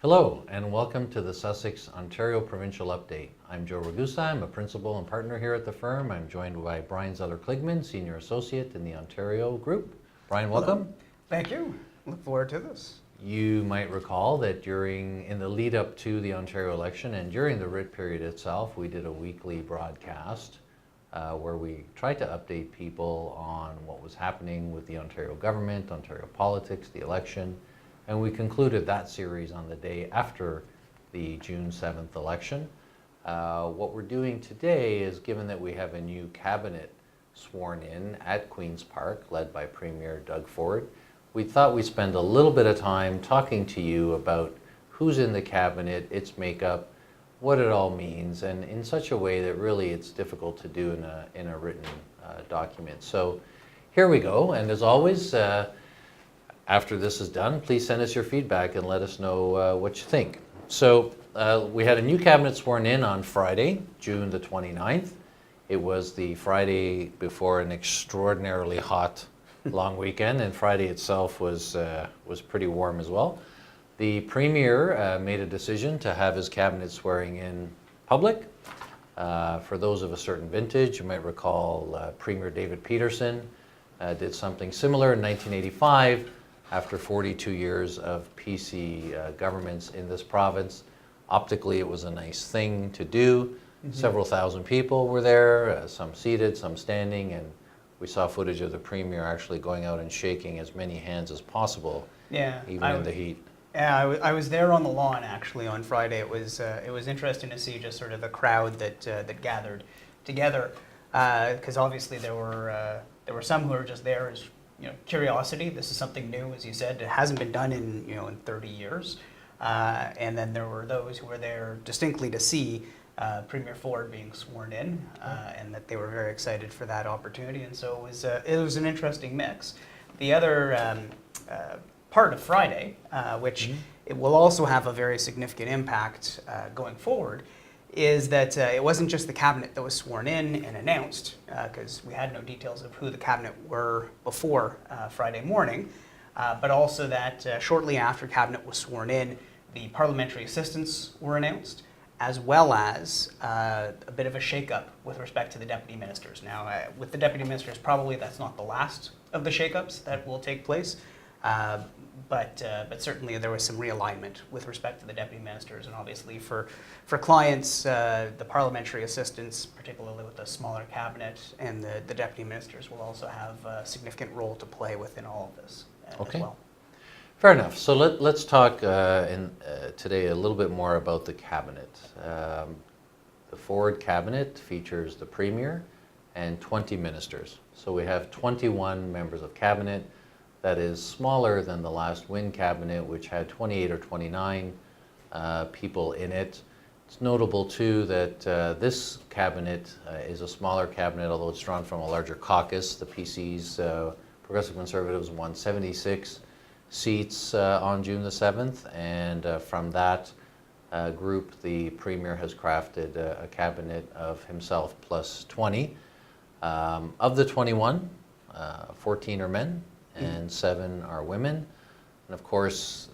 Hello and welcome to the Sussex, Ontario Provincial Update. I'm Joe Ragusa. I'm a principal and partner here at the firm. I'm joined by Brian Zeiler-Kligman, Senior Associate in the Ontario Group. Brian, welcome. Hello. Thank you. Look forward to this. You might recall that in the lead up to the Ontario election and during the writ period itself, we did a weekly broadcast where we tried to update people on what was happening with the Ontario government, Ontario politics, the election. And we concluded that series on the day after the June 7th election. What we're doing today is, given that we have a new cabinet sworn in at Queen's Park, led by Premier Doug Ford, we thought we'd spend a little bit of time talking to you about who's in the cabinet, its makeup, what it all means, and in such a way that really it's difficult to do in a written document. So here we go, and as always, after this is done, please send us your feedback and let us know what you think. So we had a new cabinet sworn in on Friday, June the 29th. It was the Friday before an extraordinarily hot long weekend, and Friday itself was pretty warm as well. The Premier made a decision to have his cabinet swearing in public. For those of a certain vintage, you might recall Premier David Peterson did something similar in 1985. After 42 years of PC governments in this province. Optically, it was a nice thing to do. Several thousand people were there, some seated, some standing, and we saw footage of the Premier actually going out and shaking as many hands as possible, even in the heat. Yeah, I was there on the lawn actually on Friday. It was interesting to see just sort of the crowd that gathered together, because obviously there were some who were just there as curiosity. This is something new, as you said. It hasn't been done in 30 years. And then there were those who were there distinctly to see Premier Ford being sworn in, and that they were very excited for that opportunity. And so it was an interesting mix. The other part of Friday, which it will also have a very significant impact going forward, is that it wasn't just the cabinet that was sworn in and announced, because we had no details of who the cabinet were before Friday morning, but also that shortly after cabinet was sworn in, the parliamentary assistants were announced, as well as a bit of a shake-up with respect to the deputy ministers. Now, with the deputy ministers, probably that's not the last of the shake-ups that will take place. But certainly there was some realignment with respect to the deputy ministers, and obviously for clients, the parliamentary assistants, particularly with the smaller cabinet, and the deputy ministers will also have a significant role to play within all of this as well. Fair enough. So let's talk today a little bit more about the cabinet. The Ford cabinet features the Premier and 20 ministers. So we have 21 members of cabinet. That is smaller than the last Wynne cabinet, which had 28 or 29 people in it. It's notable too that this cabinet is a smaller cabinet, although it's drawn from a larger caucus. The PC's Progressive Conservatives won 76 seats on June the 7th, and from that group, the Premier has crafted a cabinet of himself plus 20. Of the 21, 14 are men, and 7 are women. And of course,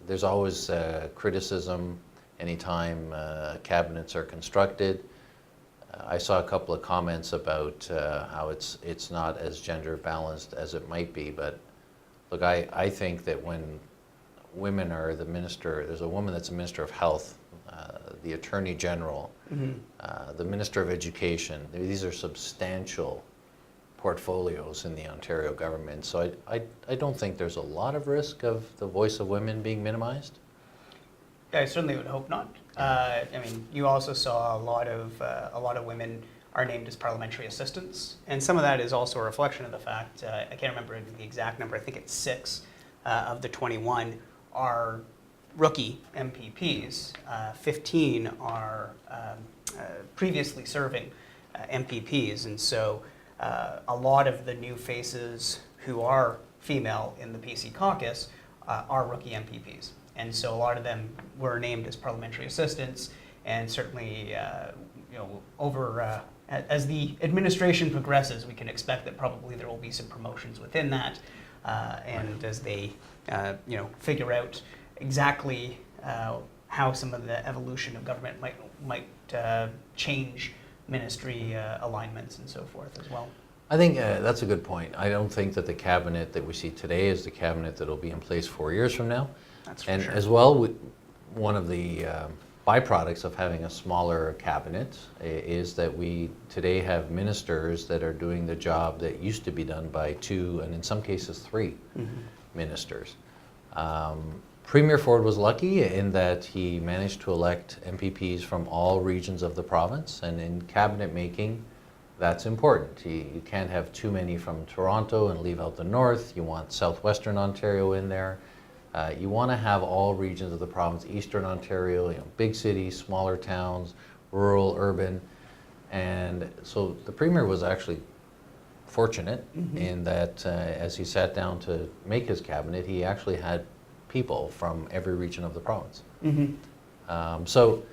there's always criticism anytime cabinets are constructed. I saw a couple of comments about how it's not as gender balanced as it might be, but look, I think that when women are the minister, there's a woman that's a Minister of Health, the Attorney General, the Minister of Education. These are substantial portfolios in the Ontario government. So I don't think there's a lot of risk of the voice of women being minimized. I certainly would hope not. I mean, you also saw a lot of women are named as parliamentary assistants, and some of that is also a reflection of the fact, I can't remember the exact number, I think it's 6 of the 21 are rookie MPPs. 15 are previously serving MPPs, and so a lot of the new faces who are female in the PC caucus are rookie MPPs. And so a lot of them were named as parliamentary assistants, and certainly, as the administration progresses, we can expect that probably there will be some promotions within that, and as they, figure out exactly how some of the evolution of government might change ministry alignments and so forth as well. I think that's a good point. I don't think that the cabinet that we see today is the cabinet that will be in place 4 years from now. That's for and sure. as well, one of the byproducts of having a smaller cabinet is that we today have ministers that are doing the job that used to be done by 2 and in some cases 3 ministers. Premier Ford was lucky in that he managed to elect MPPs from all regions of the province, and in cabinet making, that's important. You can't have too many from Toronto and leave out the north. You want southwestern Ontario in there. You want to have all regions of the province, eastern Ontario, big cities, smaller towns, rural, urban. And so the Premier was actually fortunate in that as he sat down to make his cabinet, he actually had people from every region of the province. So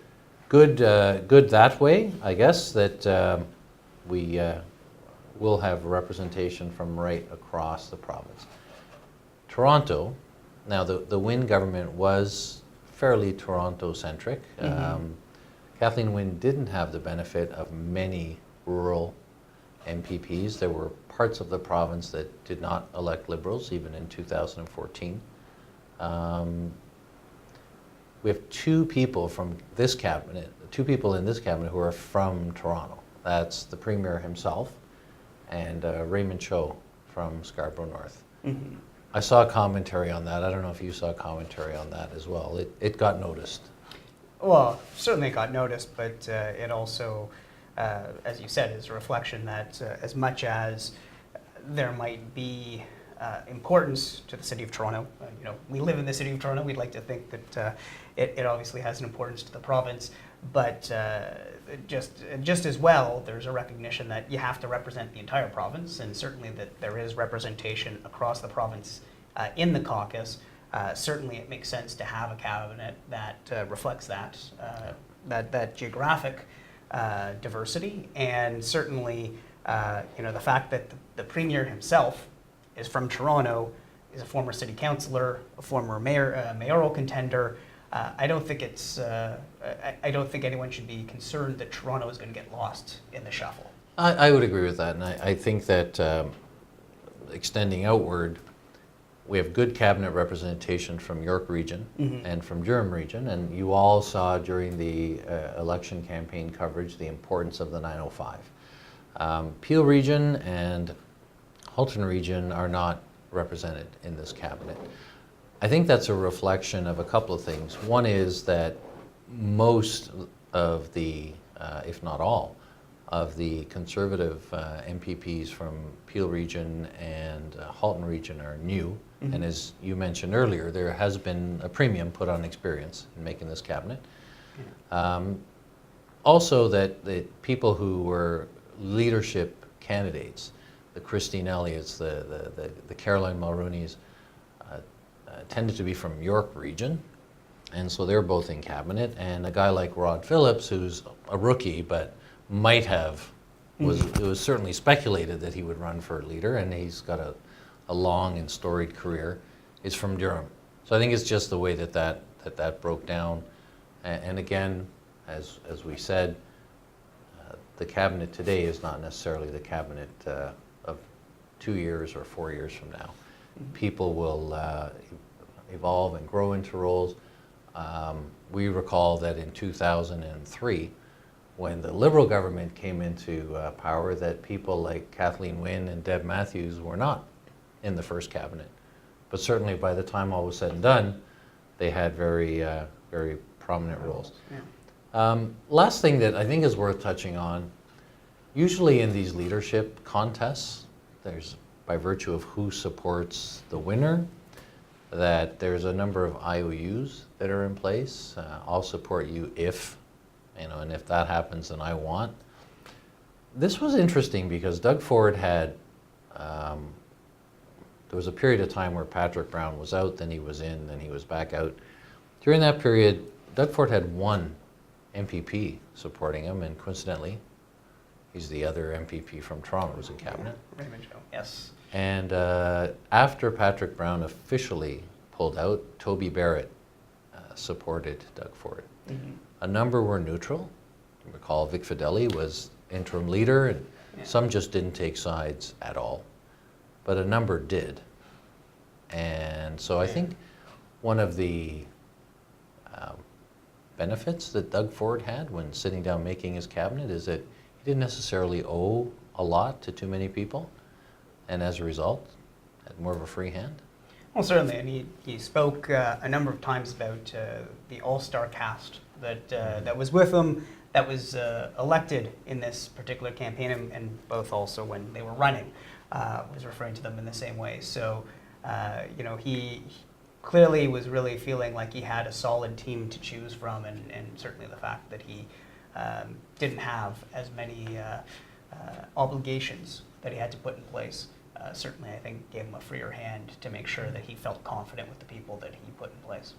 good that way, I guess, that we will have representation from right across the province. Toronto, now the Wynne government was fairly Toronto-centric. Kathleen Wynne didn't have the benefit of many rural MPPs. There were parts of the province that did not elect Liberals, even in 2014. We have 2 people from this cabinet, 2 people in this cabinet who are from Toronto. That's the Premier himself and Raymond Cho from Scarborough North. I saw a commentary on that. I don't know if you saw a commentary on that as well. It got noticed. Well, certainly it got noticed, but it also, as you said, is a reflection that as much as there might be importance to the City of Toronto, we live in the City of Toronto, we'd like to think that it obviously has an importance to the province, but just as well, there's a recognition that you have to represent the entire province, and certainly that there is representation across the province in the caucus. Certainly it makes sense to have a cabinet that reflects that geographic diversity, and certainly the fact that the Premier himself is from Toronto, is a former city councillor, a former mayoral contender. I don't think anyone should be concerned that Toronto is going to get lost in the shuffle. I would agree with that, and I think that extending outward, we have good cabinet representation from York region and from Durham region, and you all saw during the election campaign coverage the importance of the 905. Peel region and Halton region are not represented in this cabinet. I think that's a reflection of a couple of things. One is that most of the, if not all, of the Conservative MPPs from Peel region and Halton region are new. And as you mentioned earlier, there has been a premium put on experience in making this cabinet. Also that the people who were leadership candidates, the Christine Elliott's, the Caroline Mulrooney's, tended to be from York region, and so they're both in cabinet. And a guy like Rod Phillips, who's a rookie but might have, it was certainly speculated that he would run for leader, and he's got a long and storied career, is from Durham. So I think it's just the way that broke down. And again, as we said, the cabinet today is not necessarily the cabinet of 2 years or 4 years from now. People will evolve and grow into roles. We recall that in 2003, when the Liberal government came into power, that people like Kathleen Wynne and Deb Matthews were not in the first cabinet. But certainly by the time all was said and done, they had very prominent roles. Last thing that I think is worth touching on, usually in these leadership contests, there's, by virtue of who supports the winner, that there's a number of IOUs that are in place. I'll support you if, and if that happens, then I want. This was interesting because Doug Ford had, there was a period of time where Patrick Brown was out, then he was in, then he was back out. During that period, Doug Ford had 1 MPP supporting him, and coincidentally, he's the other MPP from Toronto who's in cabinet. Raymond Cho, yes. And after Patrick Brown officially pulled out, Toby Barrett supported Doug Ford. Mm-hmm. A number were neutral. You recall Vic Fideli was interim leader, and some just didn't take sides at all. But a number did. And so I think one of the benefits that Doug Ford had when sitting down making his cabinet is that he didn't necessarily owe a lot to too many people, and as a result, had more of a free hand. Well, certainly, and he spoke a number of times about the all-star cast that was with him, that was elected in this particular campaign, and both also when they were running, was referring to them in the same way. So, he clearly was really feeling like he had a solid team to choose from, and certainly the fact that he didn't have as many obligations that he had to put in place. Certainly, I think, gave him a freer hand to make sure that he felt confident with the people that he put in place.